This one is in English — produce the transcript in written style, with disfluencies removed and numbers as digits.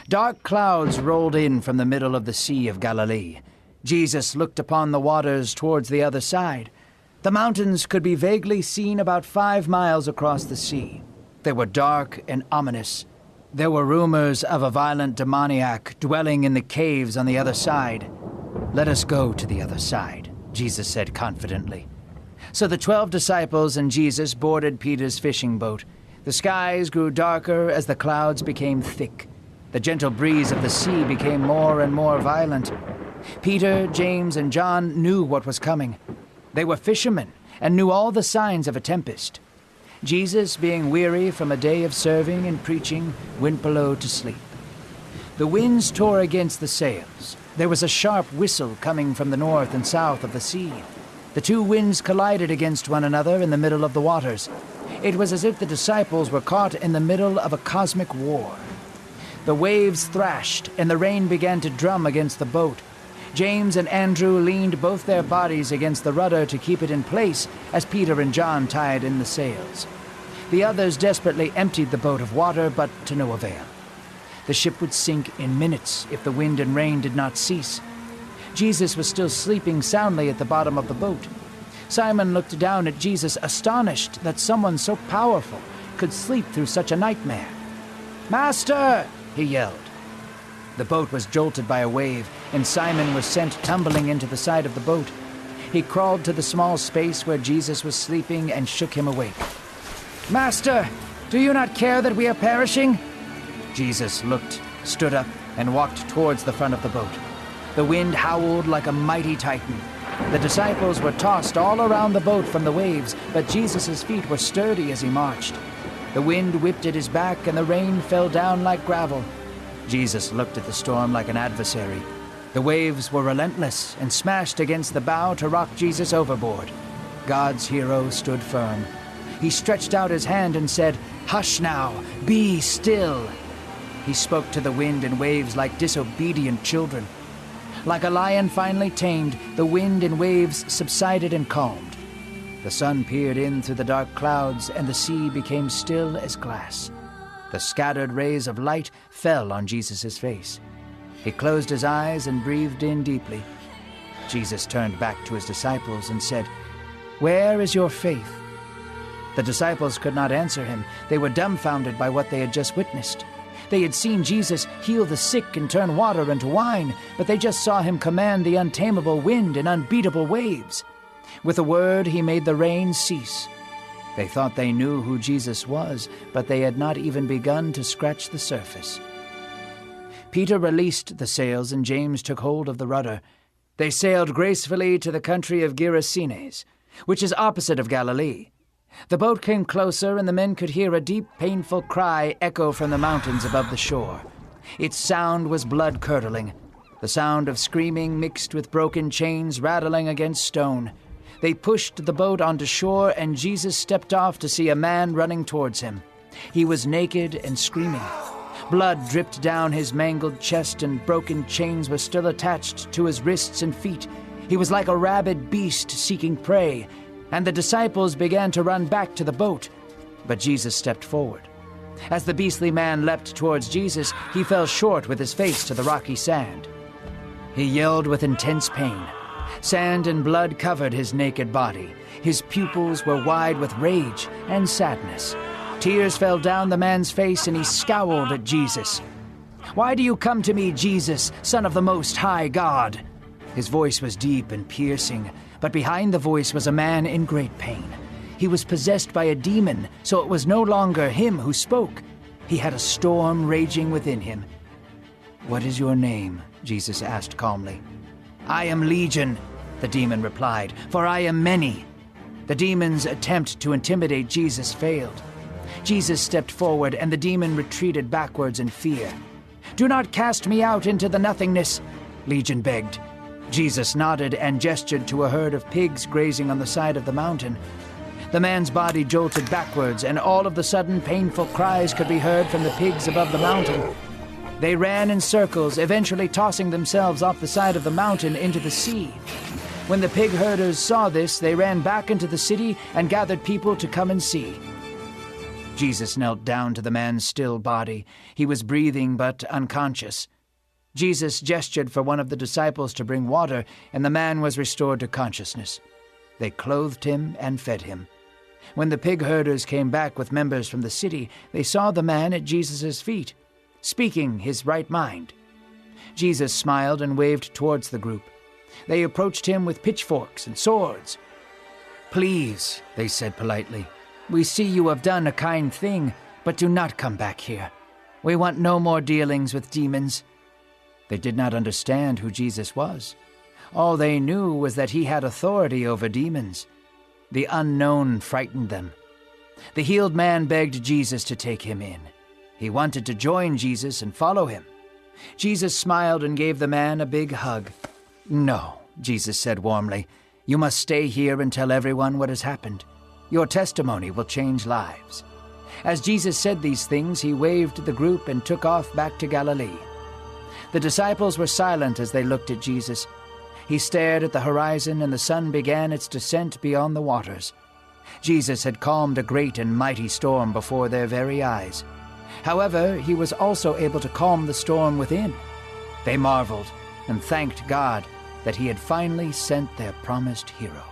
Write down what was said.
Dark clouds rolled in from the middle of the Sea of Galilee. Jesus looked upon the waters towards the other side. The mountains could be vaguely seen about 5 miles across the sea. They were dark and ominous. There were rumors of a violent demoniac dwelling in the caves on the other side. "Let us go to the other side," Jesus said confidently. So the 12 disciples and Jesus boarded Peter's fishing boat. The skies grew darker as the clouds became thick. The gentle breeze of the sea became more and more violent. Peter, James, and John knew what was coming. They were fishermen and knew all the signs of a tempest. Jesus, being weary from a day of serving and preaching, went below to sleep. The winds tore against the sails. There was a sharp whistle coming from the north and south of the sea. The two winds collided against one another in the middle of the waters. It was as if the disciples were caught in the middle of a cosmic war. The waves thrashed, and the rain began to drum against the boat. James and Andrew leaned both their bodies against the rudder to keep it in place as Peter and John tied in the sails. The others desperately emptied the boat of water, but to no avail. The ship would sink in minutes if the wind and rain did not cease. Jesus was still sleeping soundly at the bottom of the boat. Simon looked down at Jesus, astonished that someone so powerful could sleep through such a nightmare. "Master!" he yelled. The boat was jolted by a wave, and Simon was sent tumbling into the side of the boat. He crawled to the small space where Jesus was sleeping and shook him awake. "Master, do you not care that we are perishing?" Jesus looked, stood up, and walked towards the front of the boat. The wind howled like a mighty titan. The disciples were tossed all around the boat from the waves, but Jesus' feet were sturdy as he marched. The wind whipped at his back, and the rain fell down like gravel. Jesus looked at the storm like an adversary. The waves were relentless and smashed against the bow to rock Jesus overboard. God's hero stood firm. He stretched out his hand and said, "Hush now, be still." He spoke to the wind and waves like disobedient children. Like a lion finally tamed, the wind and waves subsided and calmed. The sun peered in through the dark clouds, and the sea became still as glass. The scattered rays of light fell on Jesus' face. He closed his eyes and breathed in deeply. Jesus turned back to his disciples and said, "Where is your faith?" The disciples could not answer him. They were dumbfounded by what they had just witnessed. They had seen Jesus heal the sick and turn water into wine, but they just saw him command the untamable wind and unbeatable waves. With a word, he made the rain cease. They thought they knew who Jesus was, but they had not even begun to scratch the surface. Peter released the sails, and James took hold of the rudder. They sailed gracefully to the country of Gerasenes, which is opposite of Galilee. The boat came closer, and the men could hear a deep, painful cry echo from the mountains above the shore. Its sound was blood-curdling, the sound of screaming mixed with broken chains rattling against stone. They pushed the boat onto shore, and Jesus stepped off to see a man running towards him. He was naked and screaming. Blood dripped down his mangled chest, and broken chains were still attached to his wrists and feet. He was like a rabid beast seeking prey, and the disciples began to run back to the boat. But Jesus stepped forward. As the beastly man leapt towards Jesus, he fell short with his face to the rocky sand. He yelled with intense pain. Sand and blood covered his naked body. His pupils were wide with rage and sadness. Tears fell down the man's face, and he scowled at Jesus. "Why do you come to me, Jesus, Son of the Most High God?" His voice was deep and piercing, but behind the voice was a man in great pain. He was possessed by a demon, so it was no longer him who spoke. He had a storm raging within him. "What is your name?" Jesus asked calmly. "I am Legion," the demon replied, "for I am many." The demon's attempt to intimidate Jesus failed. Jesus stepped forward, and the demon retreated backwards in fear. "Do not cast me out into the nothingness," Legion begged. Jesus nodded and gestured to a herd of pigs grazing on the side of the mountain. The man's body jolted backwards, and all of the sudden painful cries could be heard from the pigs above the mountain. They ran in circles, eventually tossing themselves off the side of the mountain into the sea. When the pig herders saw this, they ran back into the city and gathered people to come and see. Jesus knelt down to the man's still body. He was breathing but unconscious. Jesus gestured for one of the disciples to bring water, and the man was restored to consciousness. They clothed him and fed him. When the pig herders came back with members from the city, they saw the man at Jesus' feet, speaking his right mind. Jesus smiled and waved towards the group. They approached him with pitchforks and swords. "Please," they said politely, "we see you have done a kind thing, but do not come back here. We want no more dealings with demons." They did not understand who Jesus was. All they knew was that he had authority over demons. The unknown frightened them. The healed man begged Jesus to take him in. He wanted to join Jesus and follow him. Jesus smiled and gave the man a big hug. "No," Jesus said warmly. "You must stay here and tell everyone what has happened. Your testimony will change lives." As Jesus said these things, he waved to the group and took off back to Galilee. The disciples were silent as they looked at Jesus. He stared at the horizon, and the sun began its descent beyond the waters. Jesus had calmed a great and mighty storm before their very eyes. However, he was also able to calm the storm within. They marveled and thanked God that he had finally sent their promised hero.